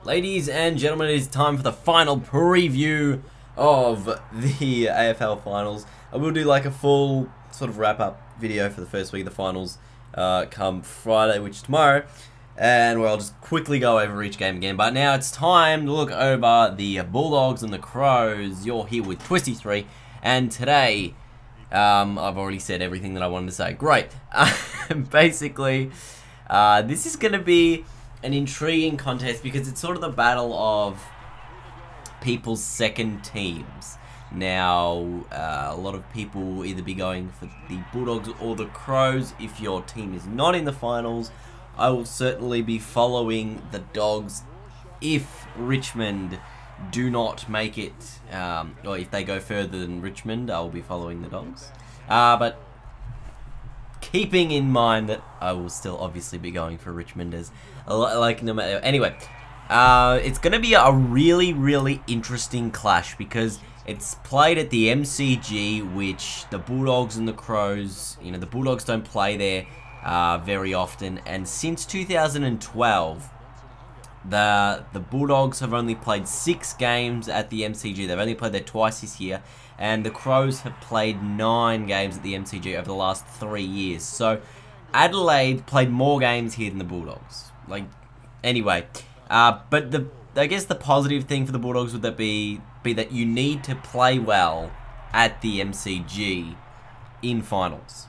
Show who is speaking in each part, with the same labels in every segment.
Speaker 1: Ladies and gentlemen, it is time for the final preview of the AFL finals. I will do like a full sort of wrap-up video for the first week of the finals come Friday, which is tomorrow, and where I'll just quickly go over each game again. But now it's time to look over the Bulldogs and the Crows. You're here with Twisty3, and today I've already said everything that I wanted to say. Great. Basically, this is going to be an intriguing contest because it's sort of the battle of people's second teams. Now, a lot of people will either be going for the Bulldogs or the Crows. If your team is not in the finals, I will certainly be following the Dogs. If Richmond do not make it, or if they go further than Richmond, I will be following the Dogs. But keeping in mind that I will still obviously be going for Richmond as like no matter. Anyway, it's going to be a really interesting clash because it's played at the MCG, which the Bulldogs and the Crows, you know, the Bulldogs don't play there very often, and since 2012, the Bulldogs have only played 6 games at the MCG. They've only played there twice this year, and the Crows have played 9 games at the MCG over the last 3 years. So Adelaide played more games here than the Bulldogs. Like, anyway, but I guess the positive thing for the Bulldogs would that be that you need to play well at the MCG in finals.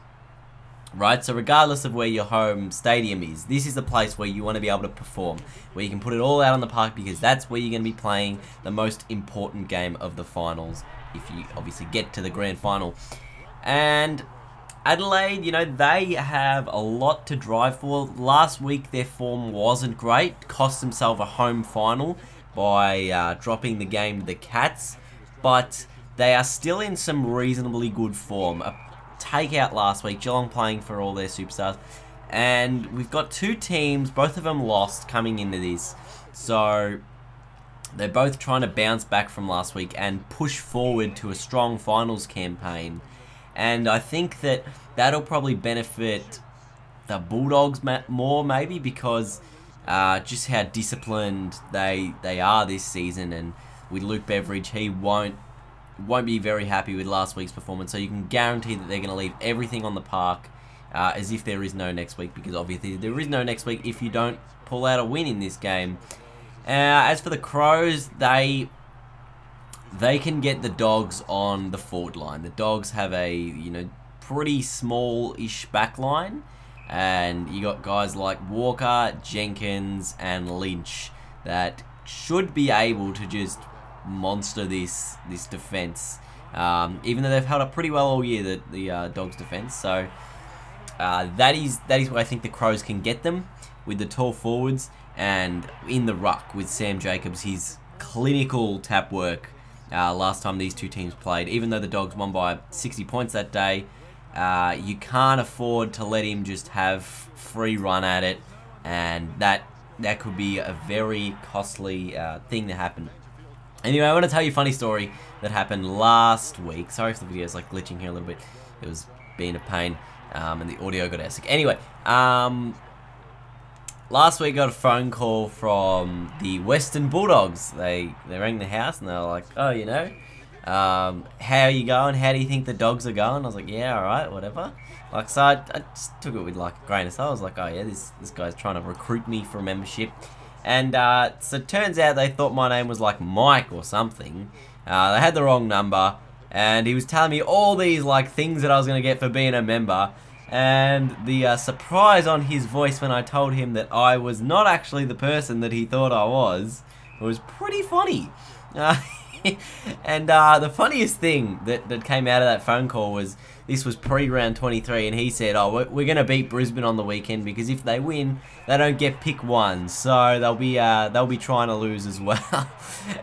Speaker 1: Right, so regardless of where your home stadium is, this is the place where you want to be able to perform, where you can put it all out on the park, because that's where you're going to be playing the most important game of the finals, if you obviously get to the grand final. And Adelaide, you know, they have a lot to drive for. Last week their form wasn't great, cost themselves a home final by dropping the game to the Cats, but they are still in some reasonably good form. Take out last week, Geelong playing for all their superstars, and we've got 2 teams, both of them lost coming into this, so they're both trying to bounce back from last week and push forward to a strong finals campaign. And I think that that'll probably benefit the Bulldogs more, maybe, because just how disciplined they are this season. And with Luke Beveridge, he won't be very happy with last week's performance, so you can guarantee that they're going to leave everything on the park as if there is no next week, because obviously there is no next week if you don't pull out a win in this game. As for the Crows, they can get the Dogs on the forward line. The Dogs have a, you know, pretty small-ish back line, and you got guys like Walker, Jenkins, and Lynch that should be able to just monster this defense, even though they've held up pretty well all year, the Dogs defense. So that is where I think the Crows can get them, with the tall forwards and in the ruck with Sam Jacobs, his clinical tap work last time these 2 teams played. Even though the Dogs won by 60 points that day, you can't afford to let him just have free run at it, and that could be a very costly thing to happen. Anyway, I want to tell you a funny story that happened last week. Sorry if the video is like glitching here a little bit. It was being a pain, and the audio got sick. Anyway, last week I got a phone call from the Western Bulldogs. They rang the house and they were like, oh, you know, how are you going? How do you think the Dogs are going? I was like, yeah, alright, whatever. Like, so I just took it with like a grain of salt. I was like, oh yeah, this guy's trying to recruit me for membership. And so it turns out they thought my name was like Mike or something. They had the wrong number, and he was telling me all these like things that I was going to get for being a member. And the surprise on his voice when I told him that I was not actually the person that he thought I was pretty funny. And the funniest thing that came out of that phone call was, this was pre-round 23, and he said, oh, we're going to beat Brisbane on the weekend, because if they win, they don't get pick 1, so they'll be trying to lose as well.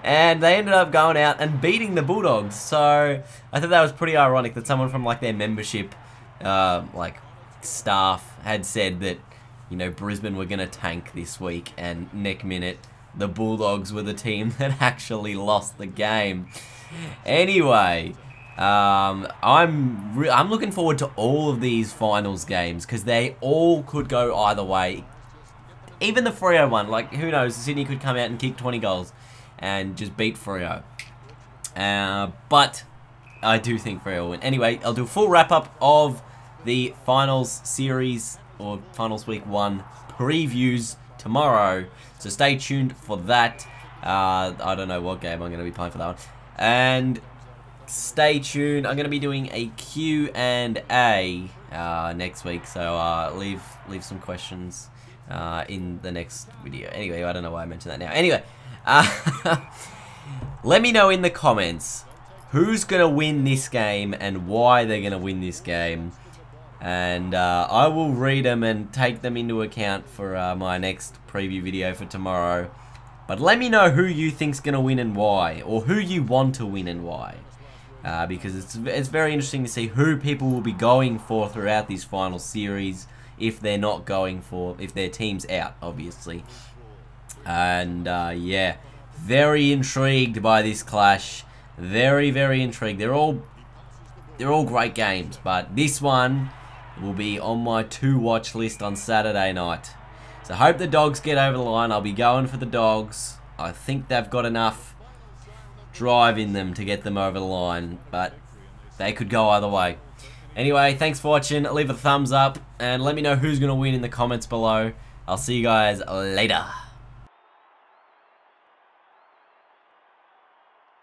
Speaker 1: And they ended up going out and beating the Bulldogs, so I thought that was pretty ironic that someone from like their membership like staff had said that, you know, Brisbane were going to tank this week, and next minute the Bulldogs were the team that actually lost the game. Anyway, I'm looking forward to all of these finals games, because they all could go either way. even the Freo one, like, who knows, Sydney could come out and kick 20 goals and just beat Freo. But I do think Freo will win. Anyway, I'll do a full wrap-up of the finals series, or finals week 1 previews tomorrow. So stay tuned for that. I don't know what game I'm going to be playing for that one. And stay tuned. I'm going to be doing a Q&A next week. So leave some questions in the next video. Anyway, I don't know why I mentioned that now. Anyway, let me know in the comments who's going to win this game and why they're going to win this game. And I will read them and take them into account for my next preview video for tomorrow. But let me know who you think's going to win and why, or who you want to win and why. Because it's very interesting to see who people will be going for throughout this final series if they're not going for, if their team's out, obviously. And yeah, very intrigued by this clash. Very, very intrigued. They're all great games, but this one will be on my to-watch list on Saturday night. So hope the Dogs get over the line. I'll be going for the Dogs. I think they've got enough drive in them to get them over the line, but they could go either way. Anyway, thanks for watching. Leave a thumbs up and let me know who's going to win in the comments below. I'll see you guys later.